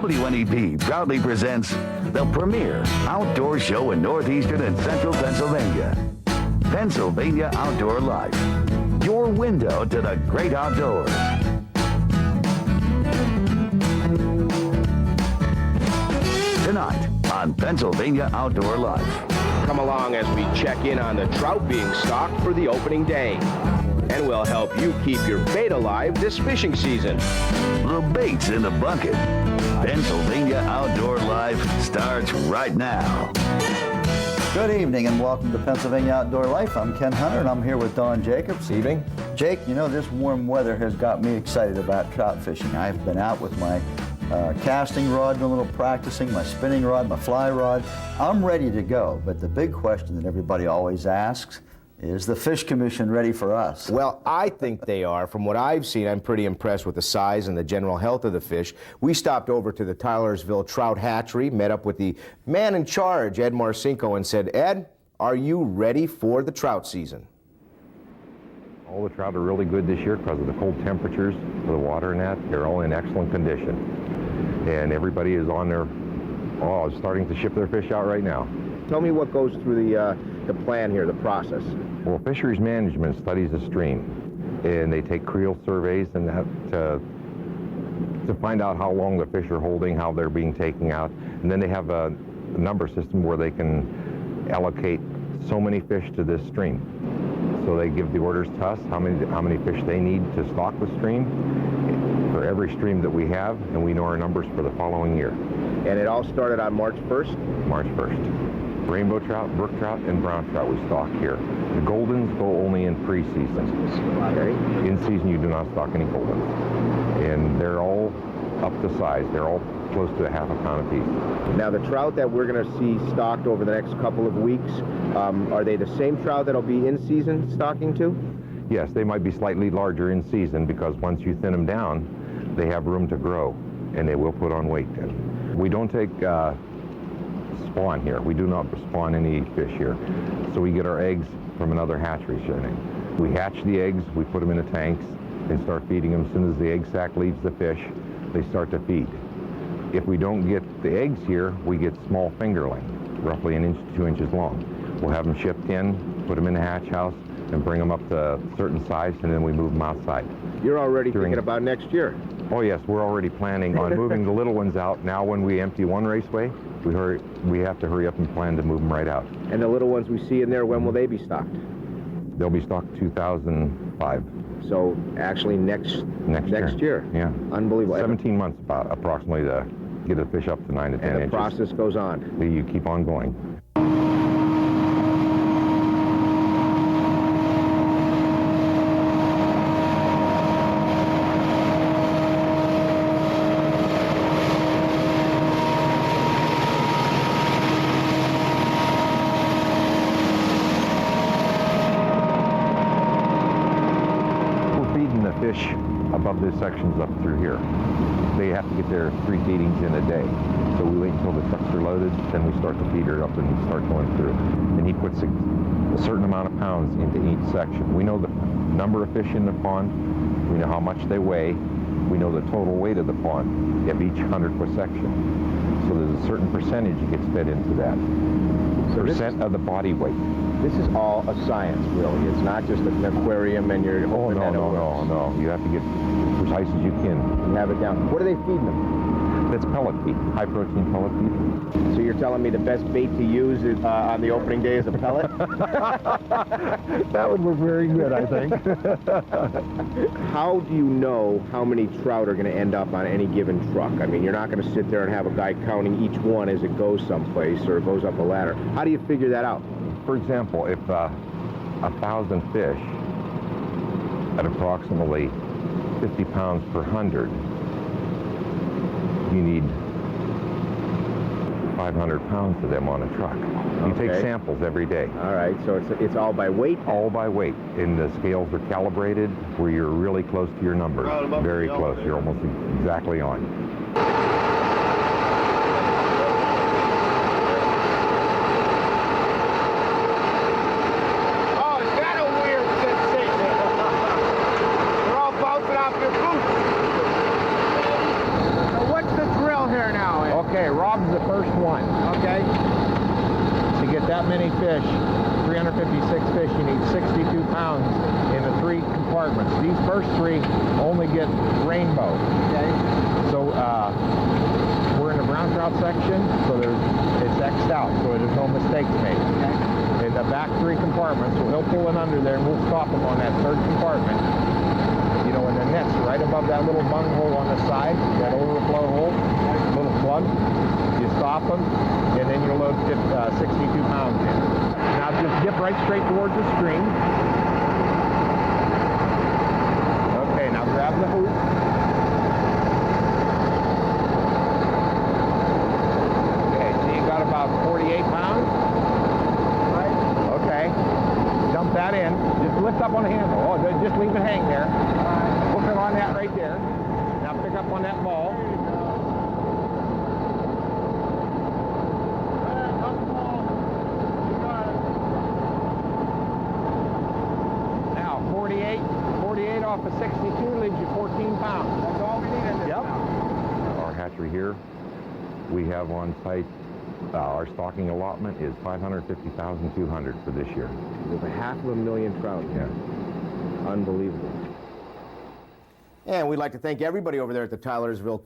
WNEP proudly presents the premier outdoor show in northeastern and central Pennsylvania. Pennsylvania Outdoor Life, your window to the great outdoors. Tonight on Pennsylvania Outdoor Life. Come along as we check in on the trout being stocked for the opening day. And we'll help you keep your bait alive this fishing season. The bait's in the bucket. Pennsylvania Outdoor Life starts right now. Good evening and welcome to Pennsylvania Outdoor Life. I'm Ken Hunter and I'm here with Don Jacobs. Evening. Jake, you know, this warm weather has got me excited about trout fishing. I've been out with my casting rod, doing a little practicing, my spinning rod, my fly rod. I'm ready to go, but the big question that everybody always asks, is the Fish Commission ready for us? Well, I think they are. From what I've seen, I'm pretty impressed with the size and the general health of the fish. We stopped over to the Tylersville Trout Hatchery, met up with the man in charge, Ed Marcinko, and said, Ed, are you ready for the trout season? All the trout are really good this year because of the cold temperatures of the water and that. They're all in excellent condition. And everybody is on their, starting to ship their fish out right now. Tell me what goes through the plan here, the process. Well, fisheries management studies the stream, and they take creel surveys and that to find out how long the fish are holding, how they're being taken out, and then they have a number system where they can allocate so many fish to this stream. So they give the orders to us how many fish they need to stock the stream for every stream that we have, and we know our numbers for the following year. And it all started on March 1st? March 1st. Rainbow trout, brook trout, and brown trout we stock here. The goldens go only in pre-season. Okay. In season, you do not stock any goldens. And they're all up to size. They're all close to a half a pound apiece. Now, the trout that we're going to see stocked over the next couple of weeks, are they the same trout that'll be in season stocking too? Yes, they might be slightly larger in season because once you thin them down, they have room to grow, and they will put on weight then. We don't take spawn here. We do not spawn any fish here. So we get our eggs from another hatchery setting. We hatch the eggs, we put them in the tanks, and start feeding them. As soon as the egg sac leaves the fish, they start to feed. If we don't get the eggs here, we get small fingerling, roughly 1 inch to 2 inches long. We'll have them shipped in, put them in the hatch house, and bring them up to a certain size, and then we move them outside. You're already thinking about next year? Oh yes, we're already planning on moving the little ones out. Now when we empty one raceway, we have to hurry up and plan to move them right out. And the little ones we see in there, when will they be stocked? They'll be stocked 2005. So actually next year? Yeah. Unbelievable. 17 months approximately to get a fish up to 9 to 10 inches. And the process goes on. You keep on going. Fish above the sections up through here. They have to get their 3 feedings in a day. So we wait until the trucks are loaded, then we start the feeder up and start going through. And he puts a certain amount of pounds into each section. We know the number of fish in the pond, we know how much they weigh, we know the total weight of the pond of each 100-foot section. So there's a certain percentage that gets fed into that. So percent of the body weight. This is all a science, really. It's not just an aquarium and you're hoping that it works. No. You have to get as precise as you can. You have it down. What are they feeding them? That's pellet feed, high-protein pellet feed. So you're telling me the best bait to use is, on the opening day is a pellet? That would work very good, I think. How do you know how many trout are going to end up on any given truck? I mean, you're not going to sit there and have a guy counting each one as it goes someplace or goes up a ladder. How do you figure that out? For example, if 1,000 fish at approximately 50 pounds per 100, you need 500 pounds of them on a truck. You take samples every day. All right, so it's all by weight? All by weight. And the scales are calibrated where you're really close to your numbers. Very close. You're almost exactly on. What's the drill here now? that many fish, 356 fish, you need 62 pounds in the 3 compartments. These first 3 only get rainbow. Okay. So we're in the brown trout section, so it's X'd out, so there's no mistakes made. Okay. In the back 3 compartments, so he'll pull it under there and we'll stop him on that 3rd compartment. You know, and the net's right above that little bunghole on the side, that overflow hole, little plug. You stop them, and then you load 62 pounds in. Now just dip right straight towards the stream. Okay, now grab the hook. Okay, so you got about 48 pounds. Right. Okay. Dump that in. Just lift up on the handle. Oh, just leave it hang there. Hook it on that right there. Now pick up on that ball. Now 48 off of 62 leaves you 14 pounds. That's all we need in this. Yep. Our hatchery here, we have on site, our stocking allotment is 550,200 for this year. With 500,000 trout. Yeah. Unbelievable. And we'd like to thank everybody over there at the Tylersville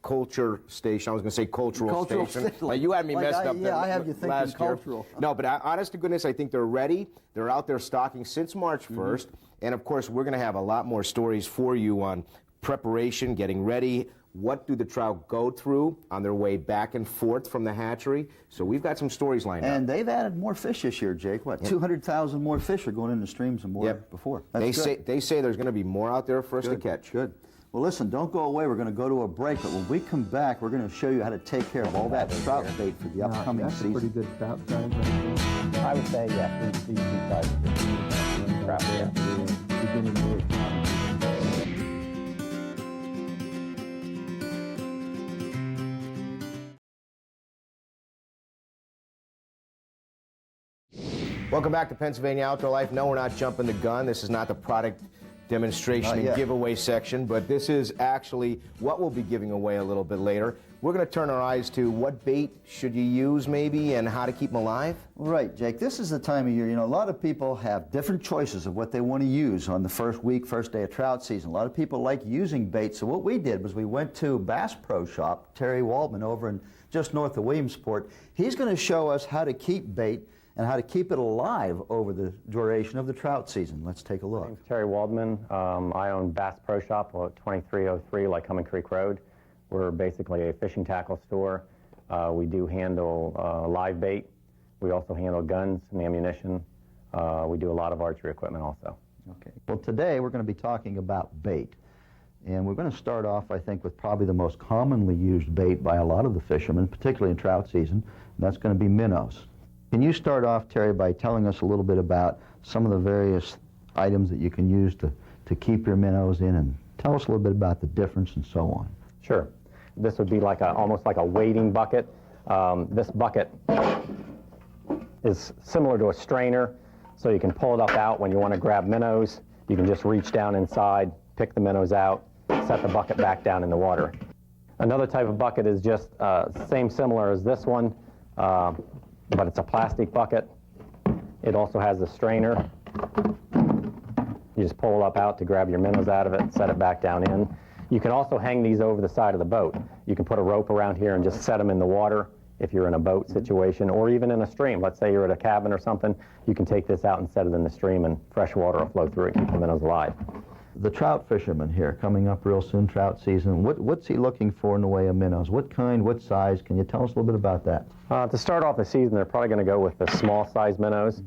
Culture Station. I was going to say cultural station. You had me messed up. Yeah, I have you thinking last year. cultural. No, but honest to goodness, I think they're ready. They're out there stocking since March 1st. And of course, we're going to have a lot more stories for you on preparation, getting ready. What do the trout go through on their way back and forth from the hatchery? So we've got some stories lined up. And they've added more fish this year, Jake. What, 200,000 more fish are going into streams than more before. That's They say there's going to be more out there for us to catch. Good. Well, listen, don't go away. We're going to go to a break, but when we come back, we're going to show you how to take care of all that trout bait for the upcoming season. That's a pretty good trout size right there. I would say, yeah, these two sizes. Trout, yeah. Beginning to Welcome back to Pennsylvania Outdoor Life. No, we're not jumping the gun. This is not the product demonstration and giveaway section, but this is actually what we'll be giving away a little bit later. We're going to turn our eyes to what bait should you use maybe and how to keep them alive. Right, Jake. This is the time of year, you know, a lot of people have different choices of what they want to use on the first day of trout season. A lot of people like using bait, so what we did was we went to Bass Pro Shop, Terry Waldman over in just north of Williamsport. He's going to show us how to keep bait and how to keep it alive over the duration of the trout season. Let's take a look. My name's Terry Waldman. I own Bass Pro Shop at 2303 Lycoming Creek Road. We're basically a fishing tackle store. We do handle live bait. We also handle guns and ammunition. We do a lot of archery equipment also. Okay. Well, today we're going to be talking about bait. And we're going to start off, I think, with probably the most commonly used bait by a lot of the fishermen, particularly in trout season, and that's going to be minnows. Can you start off, Terry, by telling us a little bit about some of the various items that you can use to keep your minnows in, and tell us a little bit about the difference and so on. Sure. This would be like almost like a wading bucket. This bucket is similar to a strainer, so you can pull it up out when you want to grab minnows. You can just reach down inside, pick the minnows out, set the bucket back down in the water. Another type of bucket is just similar as this one, but it's a plastic bucket. It also has a strainer. You just pull it up out to grab your minnows out of it and set it back down in. You can also hang these over the side of the boat. You can put a rope around here and just set them in the water if you're in a boat situation, or even in a stream. Let's say you're at a cabin or something, you can take this out and set it in the stream and fresh water will flow through it and keep the minnows alive. The trout fisherman here, coming up real soon, trout season, what's he looking for in the way of minnows? What kind, what size? Can you tell us a little bit about that? To start off the season, they're probably going to go with the small size minnows,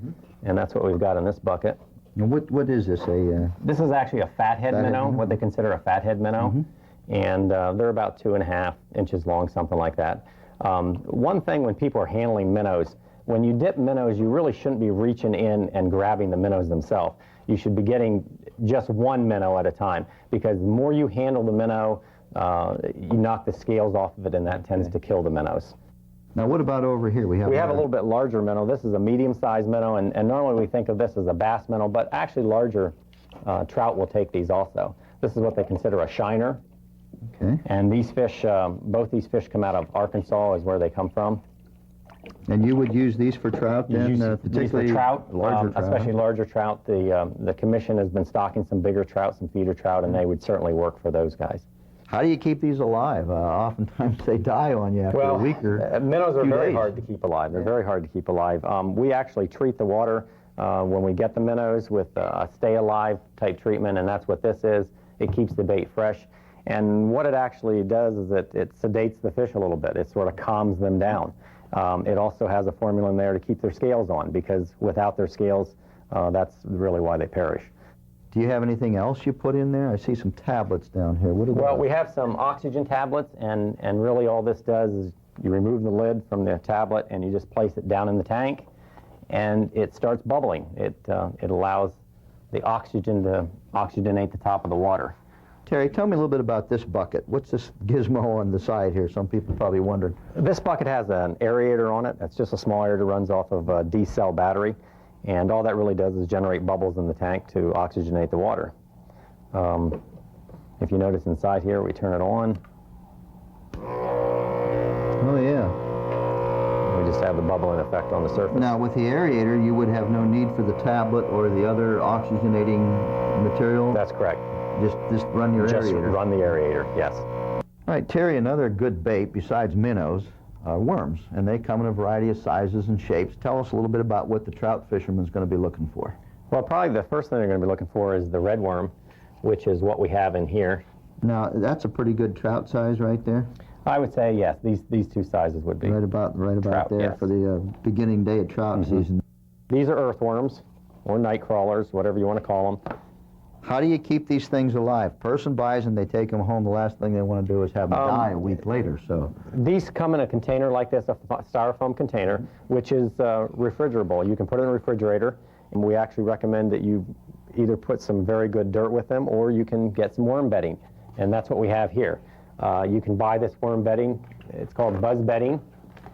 and that's what we've got in this bucket. And what is this? This is actually a fathead minnow, what they consider a fathead minnow, and they're about 2.5 inches long, something like that. One thing when people are handling minnows, when you dip minnows, you really shouldn't be reaching in and grabbing the minnows themselves. You should be getting just one minnow at a time, because the more you handle the minnow, you knock the scales off of it, and that tends to kill the minnows. Now, what about over here? We have a little bit larger minnow. This is a medium-sized minnow, and normally we think of this as a bass minnow, but actually larger trout will take these also. This is what they consider a shiner. Okay. And these fish, both these fish come out of Arkansas, is where they come from. And you would use these for trout then, Use particularly for trout, larger trout? especially larger trout. The commission has been stocking some bigger trout, some feeder trout, and they would certainly work for those guys. How do you keep these alive? Oftentimes they die on you after a week or minnows are few very days. hard to keep alive. They're very hard to keep alive. We actually treat the water when we get the minnows with a stay alive type treatment, and that's what this is. It keeps the bait fresh. And what it actually does is it sedates the fish a little bit. It sort of calms them down. It also has a formula in there to keep their scales on, because without their scales, that's really why they perish. Do you have anything else you put in there? I see some tablets down here. What are those? Well, we have some oxygen tablets, and really all this does is you remove the lid from the tablet and you just place it down in the tank, and it starts bubbling. It allows the oxygen to oxygenate the top of the water. Terry, tell me a little bit about this bucket. What's this gizmo on the side here? Some people probably wondered. This bucket has an aerator on it. It's just a small aerator that runs off of a D-cell battery, and all that really does is generate bubbles in the tank to oxygenate the water. If you notice inside here, we turn it on. Oh, yeah. We just have the bubbling effect on the surface. Now, with the aerator, you would have no need for the tablet or the other oxygenating material? That's correct. Just run your Just aerator. run the aerator, yes. All right, Terry, another good bait besides minnows are worms, and they come in a variety of sizes and shapes. Tell us a little bit about what the trout fisherman's going to be looking for. Well, probably the first thing they're going to be looking for is the red worm, which is what we have in here. Now, that's a pretty good trout size right there. I would say yes. These two sizes would be Right about trout, there yes. for the beginning day of trout season. These are earthworms or night crawlers, whatever you want to call them. How do you keep these things alive? Person buys them, they take them home. The last thing they want to do is have them die a week later. So These come in a container like this, a styrofoam container, which is refrigerable. You can put it in a refrigerator, and we actually recommend that you either put some very good dirt with them, or you can get some worm bedding, and that's what we have here. You can buy this worm bedding. It's called buzz bedding,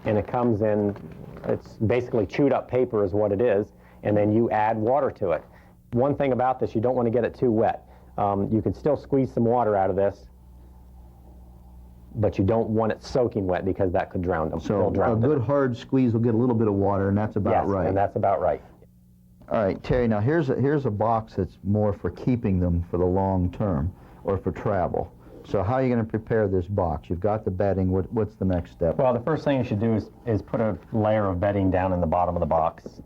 and it comes in, it's basically chewed up paper is what it is, and then you add water to it. One thing about this, you don't want to get it too wet. You can still squeeze some water out of this, but you don't want it soaking wet because that could drown them. So a good hard squeeze will get a little bit of water, and that's about right. Yes, and that's about right. All right, Terry, now here's a box that's more for keeping them for the long term or for travel. So how are you going to prepare this box? You've got the bedding. What's the next step? Well, the first thing you should do is put a layer of bedding down in the bottom of the box.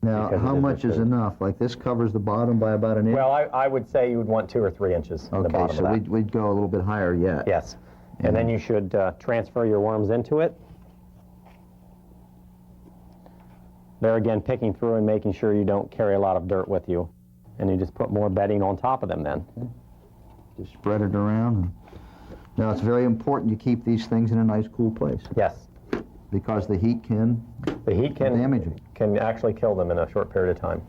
Now, how much is enough? Like this covers the bottom by about an inch? Well, I would say you would want 2 or 3 inches in the bottom Okay, so of that. we'd go a little bit higher yet. Yes. And then you should transfer your worms into it. There again, picking through and making sure you don't carry a lot of dirt with you. And you just put more bedding on top of them then. Just spread it around. Now, it's very important you keep these things in a nice, cool place. Yes. Because the heat can damage them. Can actually kill them in a short period of time.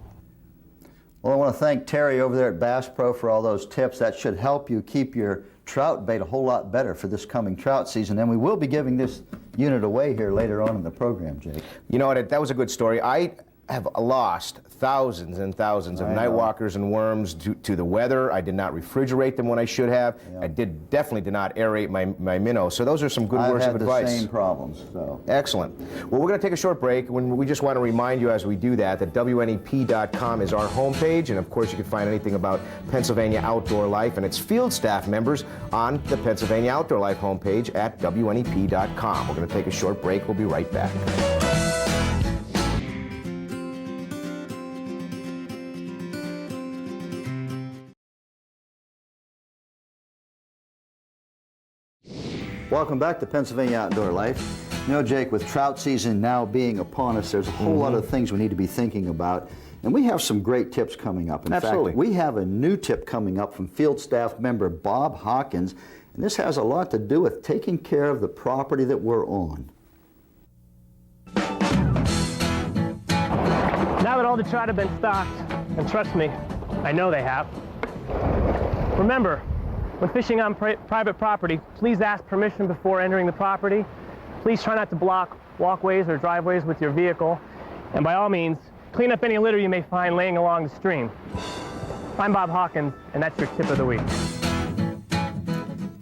Well, I want to thank Terry over there at Bass Pro for all those tips. That should help you keep your trout bait a whole lot better for this coming trout season. And we will be giving this unit away here later on in the program, Jake. You know what, that was a good story. I have lost thousands and thousands of nightwalkers and worms to the weather. I did not refrigerate them when I should have. Yeah. I definitely did not aerate my minnows. So those are some good words of advice. I've had the same problems. So. Excellent. Well, we're going to take a short break. We just want to remind you as we do that WNEP.com is our homepage, and of course you can find anything about Pennsylvania Outdoor Life and its field staff members on the Pennsylvania Outdoor Life homepage at WNEP.com. We're going to take a short break. We'll be right back. Welcome back to Pennsylvania Outdoor Life. You know, Jake, with trout season now being upon us, there's a whole lot of things we need to be thinking about. And we have some great tips coming up. In Absolutely. fact, we have a new tip coming up from field staff member Bob Hawkins. And this has a lot to do with taking care of the property that we're on. Now that all the trout have been stocked, and trust me, I know they have, remember, when fishing on private property, please ask permission before entering the property. Please try not to block walkways or driveways with your vehicle. And by all means, clean up any litter you may find laying along the stream. I'm Bob Hawkins, and that's your tip of the week.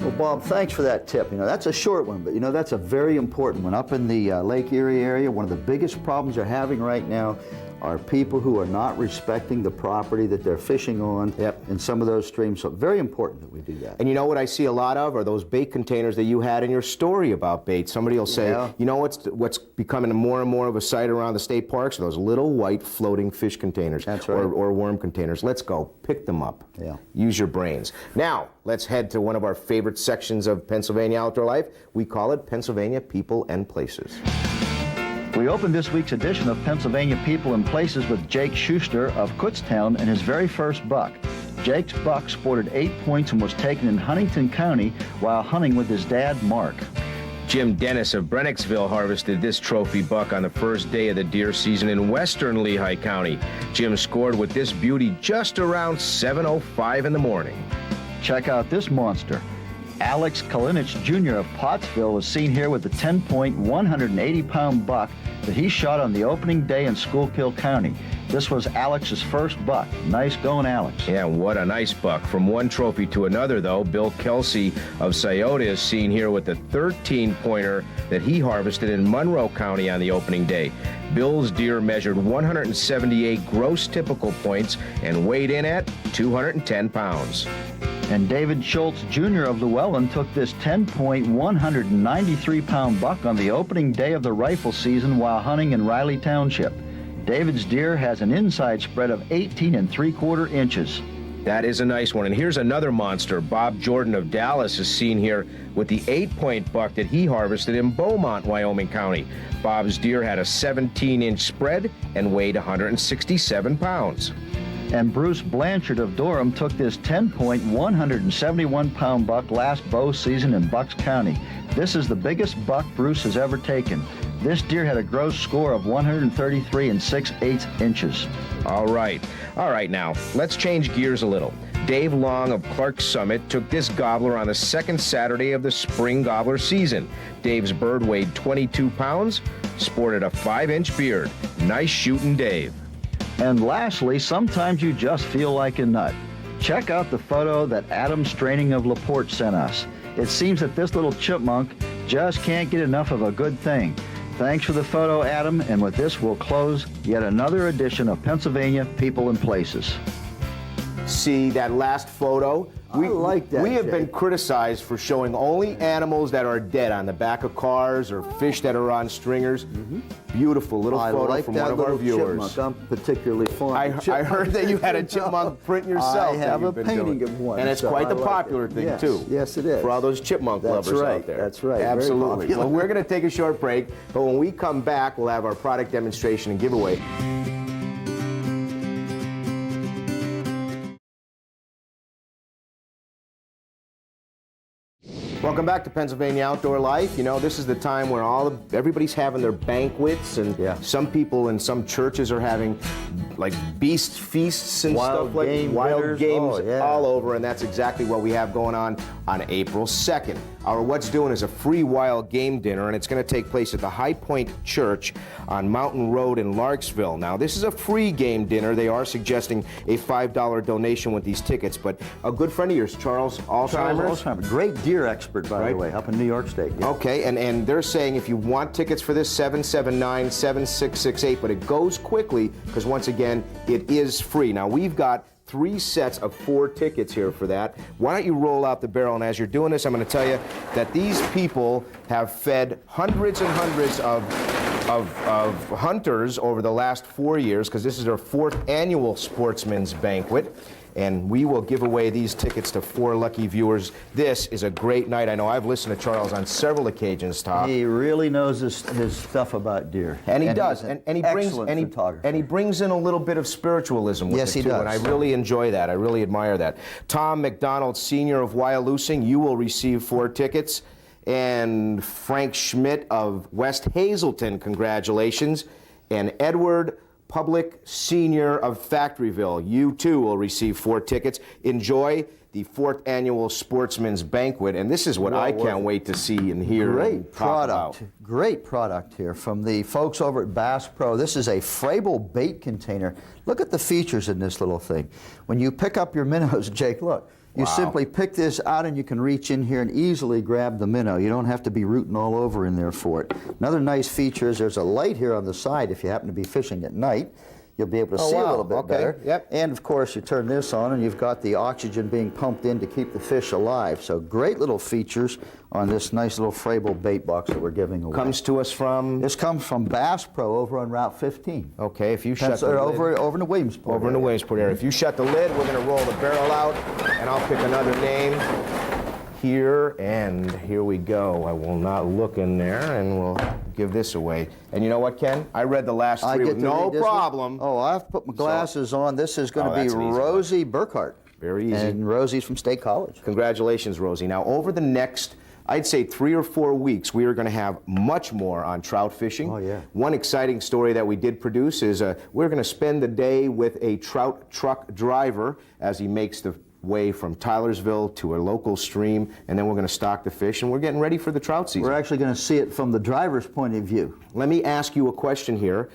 Well, Bob, thanks for that tip. You know, that's a short one, but you know, that's a very important one. Up in the Lake Erie area, one of the biggest problems they're having right now are people who are not respecting the property that they're fishing on in some of those streams. So very important that we do that. And you know what I see a lot of are those bait containers that you had in your story about bait. Somebody will say, you know what's becoming more and more of a sight around the state parks? Those little white floating fish containers. That's right. Or worm containers. Let's go. Pick them up. Yeah. Use your brains. Now, let's head to one of our favorite sections of Pennsylvania Outdoor Life. We call it Pennsylvania People and Places. We opened this week's edition of Pennsylvania People and Places with Jake Schuster of Kutztown and his very first buck. Jake's buck sported 8 points and was taken in Huntington County while hunting with his dad, Mark. Jim Dennis of Brennicksville harvested this trophy buck on the first day of the deer season in western Lehigh County. Jim scored with this beauty just around 7:05 in the morning. Check out this monster. Alex Kalinich Jr. of Pottsville was seen here with the 10-point, 180-pound buck that he shot on the opening day in Schuylkill County. This was Alex's first buck. Nice going, Alex. Yeah, what a nice buck. From one trophy to another, though, Bill Kelsey of Scioto is seen here with the 13-pointer that he harvested in Monroe County on the opening day. Bill's deer measured 178 gross typical points and weighed in at 210 pounds. And David Schultz Jr. of Llewellyn took this 10-point, 193-pound buck on the opening day of the rifle season while hunting in Riley Township. David's deer has an inside spread of 18 3/4 inches. That is a nice one. And here's another monster. Bob Jordan of Dallas is seen here with the 8-point buck that he harvested in Beaumont, Wyoming County. Bob's deer had a 17-inch spread and weighed 167 pounds. And Bruce Blanchard of Durham took this 10-point, 171-pound buck last bow season in Bucks County. This is the biggest buck Bruce has ever taken. This deer had a gross score of 133 6/8 inches. All right now, let's change gears a little. Dave Long of Clark Summit took this gobbler on the second Saturday of the spring gobbler season. Dave's bird weighed 22 pounds, sported a 5-inch beard. Nice shooting, Dave. And lastly, sometimes you just feel like a nut. Check out the photo that Adam Straining of LaPorte sent us. It seems that this little chipmunk just can't get enough of a good thing. Thanks for the photo, Adam, and with this we'll close yet another edition of Pennsylvania People and Places. See that last photo? I like that, We have Jake. been criticized for showing only animals that are dead on the back of cars or fish that are on stringers. Beautiful little I photo like from that one of our little viewers. chipmunk. I'm particularly fond I of chipmunks. heard that you had a chipmunk print yourself. I that have you've a been painting doing. of one, And it's so quite I the like popular it. thing, Yes, too. yes, it is. For all those chipmunk That's lovers right, out there. that's right, very Absolutely. popular. Well, we're going to take a short break, but when we come back, we'll have our product demonstration and giveaway. Welcome back to Pennsylvania Outdoor Life. You know, this is the time where everybody's having their banquets, and some people in some churches are having like beast feasts and Wild stuff like game wild dinners. games Oh, yeah. all over, and that's exactly what we have going on April 2nd. Our What's Doing is a free wild game dinner, and it's going to take place at the High Point Church on Mountain Road in Larksville. Now, this is a free game dinner. They are suggesting a $5 donation with these tickets, but a good friend of yours, Charles Alzheimer's. Great deer expert, by the way, up in New York State. Yeah. Okay, and they're saying if you want tickets for this, 779-7668, but it goes quickly because, once again, it is free. Now, we've got 3 sets of 4 tickets here for that. Why don't you roll out the barrel? And as you're doing this, I'm going to tell you that these people have fed hundreds and hundreds of hunters over the last 4 years, because this is their 4th annual Sportsman's Banquet. And we will give away these tickets to 4 lucky viewers. This is a great night. I know I've listened to Charles on several occasions talk. He really knows his stuff about deer. And he does, he's an and he excellent photographer. and he brings in a little bit of spiritualism with Yes, it he too, does. and I really enjoy that. I really admire that. Tom McDonald Sr. of Wyalusing, you will receive 4 tickets, and Frank Schmidt of West Hazelton, congratulations, and Edward Public Sr. of Factoryville, you too will receive 4 tickets. Enjoy the 4th Annual Sportsman's Banquet, and this is what I can't wait to see and hear. Great product. Great product here from the folks over at Bass Pro. This is a Frable bait container. Look at the features in this little thing. When you pick up your minnows, Jake, look. You simply pick this out and you can reach in here and easily grab the minnow. You don't have to be rooting all over in there for it. Another nice feature is there's a light here on the side if you happen to be fishing at night. You'll be able to see a little bit better. Yep. And of course you turn this on and you've got the oxygen being pumped in to keep the fish alive. So great little features on this nice little Frable bait box that we're giving away. Comes to us from? This comes from Bass Pro over on Route 15. Okay, if you shut the lid. Over in the Williamsport Over in the Williamsport area. If you shut the lid, we're going to roll the barrel out, and I'll pick another name here, and here we go. I will not look in there, and we'll give this away. And you know what, Ken? I read the last three. No problem. Oh, I have to put my glasses on. This is going to be Rosie Burkhart. Very easy. And Rosie's from State College. Congratulations, Rosie. Now, over the next, I'd say 3 or 4 weeks, we are going to have much more on trout fishing. Oh, yeah. One exciting story that we did produce is we're going to spend the day with a trout truck driver as he makes the way from Tylersville to a local stream, and then we're going to stock the fish, and we're getting ready for the trout season. We're actually going to see it from the driver's point of view. Let me ask you a question here.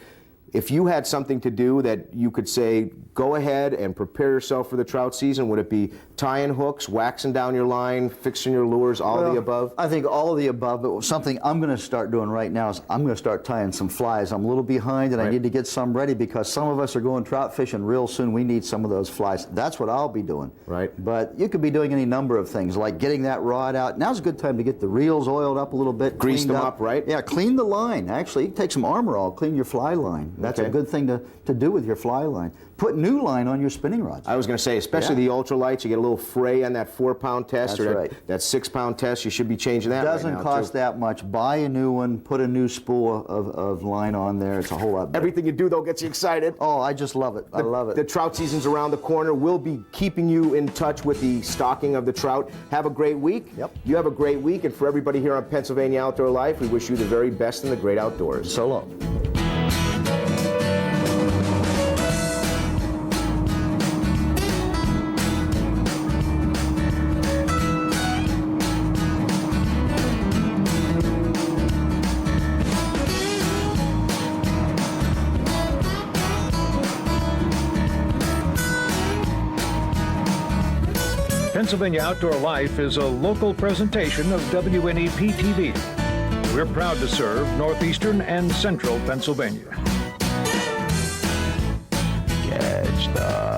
If you had something to do that you could say, go ahead and prepare yourself for the trout season, would it be tying hooks, waxing down your line, fixing your lures, all of the above? I think all of the above, but something I'm going to start doing right now is I'm going to start tying some flies. I'm a little behind, and I need to get some ready because some of us are going trout fishing real soon. We need some of those flies. That's what I'll be doing. Right. But you could be doing any number of things, like getting that rod out. Now's a good time to get the reels oiled up a little bit. Grease them up, right? Yeah, clean the line. Actually, you can take some Armor All, clean your fly line. That's a good thing to do with your fly line. Put new line on your spinning rods. I was going to say, especially the ultralights, you get a little fray on that 4-pound test or that 6-pound test. You should be changing that. It doesn't cost that much. Buy a new one, put a new spool of line on there. It's a whole lot better. Everything you do, though, gets you excited. Oh, I just love it. I love it. The trout season's around the corner. We'll be keeping you in touch with the stocking of the trout. Have a great week. Yep. You have a great week. And for everybody here on Pennsylvania Outdoor Life, we wish you the very best in the great outdoors. So long. Pennsylvania Outdoor Life is a local presentation of WNEP-TV. We're proud to serve northeastern and central Pennsylvania. Catch the